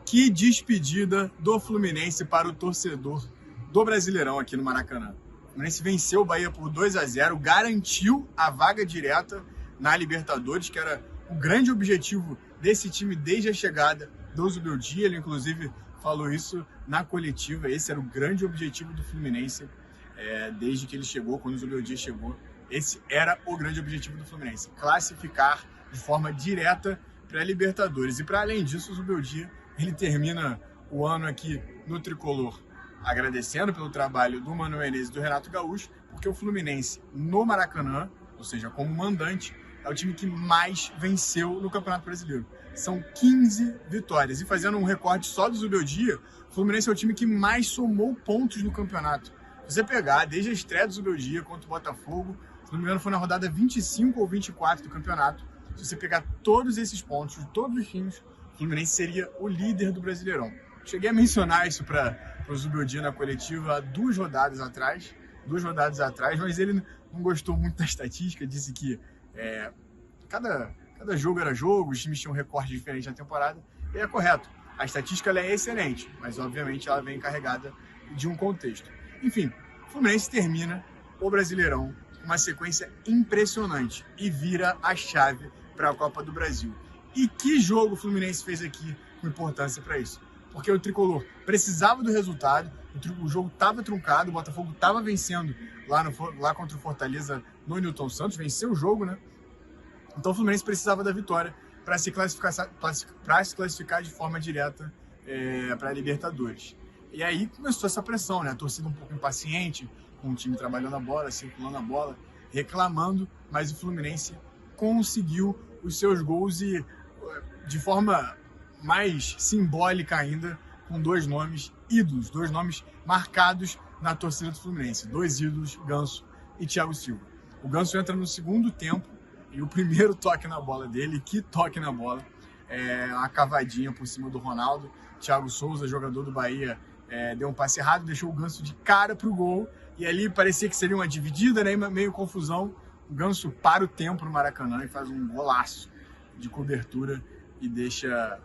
Que despedida do Fluminense para o torcedor do Brasileirão aqui no Maracanã. O Fluminense venceu o Bahia por 2-0, garantiu a vaga direta na Libertadores, que era o grande objetivo desse time desde a chegada do Zubeldia. Ele, inclusive, falou isso na coletiva. Esse era o grande objetivo do Fluminense desde que ele chegou, quando o Zubeldia chegou. Esse era o grande objetivo do Fluminense, classificar de forma direta para a Libertadores. E para além disso, o Zubeldia ele termina o ano aqui no Tricolor agradecendo pelo trabalho do Mano Menezes e do Renato Gaúcho, porque o Fluminense no Maracanã, ou seja, como mandante, é o time que mais venceu no Campeonato Brasileiro. São 15 vitórias. E fazendo um recorte só do Zubeldia, o Fluminense é o time que mais somou pontos no campeonato. Se você pegar desde a estreia do Zubeldia contra o Botafogo, se não me engano foi na rodada 25 ou 24 do campeonato, se você pegar todos esses pontos de todos os times, o Fluminense seria o líder do Brasileirão. Cheguei a mencionar isso para o Zubeldia na coletiva 2 rodadas atrás, mas ele não gostou muito da estatística, disse que cada jogo era jogo, os times tinham um recorte diferente na temporada, e é correto. A estatística ela é excelente, mas obviamente ela vem carregada de um contexto. Enfim, o Fluminense termina o Brasileirão com uma sequência impressionante e vira a chave para a Copa do Brasil. E que jogo o Fluminense fez aqui com importância para isso? Porque o Tricolor precisava do resultado, o jogo estava truncado, o Botafogo estava vencendo lá contra o Fortaleza no Newton Santos, venceu o jogo, né? Então o Fluminense precisava da vitória para se classificar de forma direta para a Libertadores. E aí começou essa pressão, né? A torcida um pouco impaciente, com o time trabalhando a bola, circulando a bola, reclamando, mas o Fluminense conseguiu os seus gols e de forma mais simbólica ainda, com 2 nomes ídolos, 2 nomes marcados na torcida do Fluminense, 2 ídolos, Ganso e Thiago Silva. O Ganso entra no segundo tempo e o primeiro toque na bola dele, que toque na bola, uma cavadinha por cima do Ronaldo. Thiago Souza, jogador do Bahia, deu um passe errado, deixou o Ganso de cara pro gol, e ali parecia que seria uma dividida, né, meio confusão. O Ganso para o tempo no Maracanã e faz um golaço de cobertura e deixa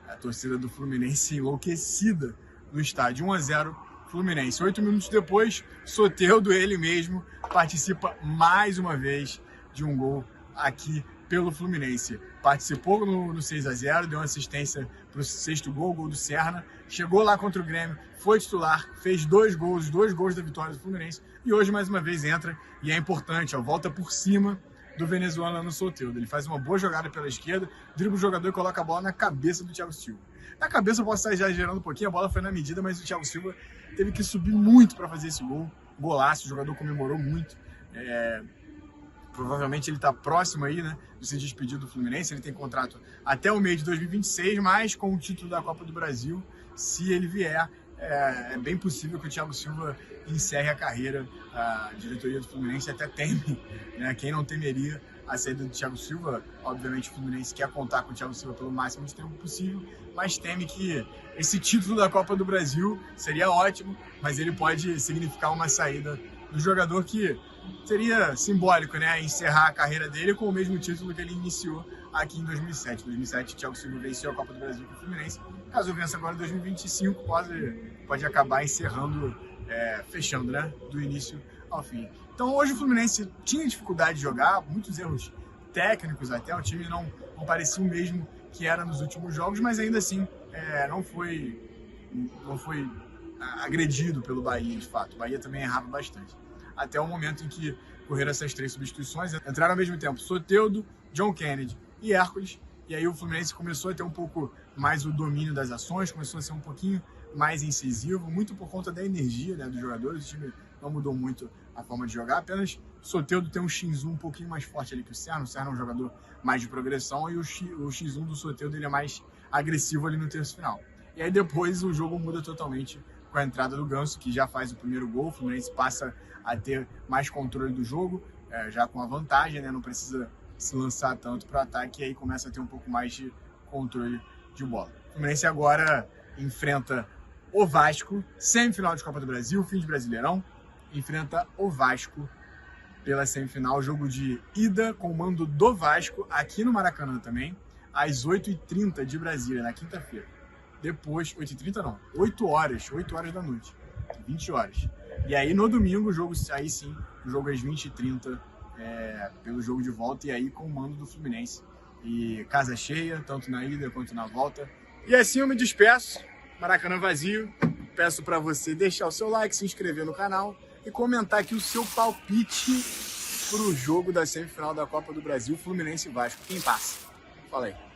a torcida do Fluminense enlouquecida no estádio. 1-0 Fluminense. 8 minutos depois, Soteldo, ele mesmo, participa mais uma vez de um gol aqui pelo Fluminense. Participou no 6-0, deu uma assistência para o 6º gol, gol do Serna. Chegou lá contra o Grêmio, foi titular, fez 2 gols da vitória do Fluminense. E hoje, mais uma vez, entra e é importante, volta por cima do venezuelano Soteldo. Ele faz uma boa jogada pela esquerda, dribla o jogador e coloca a bola na cabeça do Thiago Silva. Na cabeça eu posso estar exagerando um pouquinho, a bola foi na medida, mas o Thiago Silva teve que subir muito para fazer esse gol. Golaço, o jogador comemorou muito. Provavelmente ele está próximo aí, né, de se despedir do Fluminense. Ele tem contrato até o mês de 2026, mas com o título da Copa do Brasil, se ele vier, é bem possível que o Thiago Silva encerre a carreira. A diretoria do Fluminense até teme, né? Quem não temeria a saída do Thiago Silva? Obviamente o Fluminense quer contar com o Thiago Silva pelo máximo de tempo possível, mas teme que esse título da Copa do Brasil seria ótimo, mas ele pode significar uma saída do jogador que seria simbólico, né? Encerrar a carreira dele com o mesmo título que ele iniciou aqui em 2007. Em 2007, o Thiago Silva venceu a Copa do Brasil com o Fluminense. Caso vença agora em 2025, pode acabar encerrando, fechando, né? Do início ao fim. Então hoje o Fluminense tinha dificuldade de jogar, muitos erros técnicos até, o time não parecia o mesmo que era nos últimos jogos, mas ainda assim não foi agredido pelo Bahia, de fato. O Bahia também errava bastante. Até o momento em que ocorreram essas 3 substituições, entraram ao mesmo tempo Soteldo, John Kennedy e Hércules, e aí o Fluminense começou a ter um pouco mais o domínio das ações, começou a ser um pouquinho mais incisivo, muito por conta da energia, né, dos jogadores. O time não mudou muito a forma de jogar, apenas o Soteldo tem um X1 um pouquinho mais forte ali que o Serna é um jogador mais de progressão, e o X1 do Soteldo ele é mais agressivo ali no terço final. E aí depois o jogo muda totalmente com a entrada do Ganso, que já faz o primeiro gol. O Fluminense passa a ter mais controle do jogo, já com a vantagem, né? Não precisa se lançar tanto para o ataque, e aí começa a ter um pouco mais de controle de bola. O Fluminense agora enfrenta o Vasco, semifinal de Copa do Brasil, fim de Brasileirão, enfrenta o Vasco pela semifinal, jogo de ida com o mando do Vasco, aqui no Maracanã também, às 8h30 de Brasília, na quinta-feira. depois, 8h30 não, 8 horas da noite, 20 horas. E aí no domingo o jogo, aí sim, o jogo às 20h30, pelo jogo de volta, e aí com o mando do Fluminense. E casa cheia, tanto na ida quanto na volta. E assim eu me despeço, Maracanã vazio. Peço para você deixar o seu like, se inscrever no canal e comentar aqui o seu palpite pro jogo da semifinal da Copa do Brasil, Fluminense e Vasco. Quem passa? Fala aí.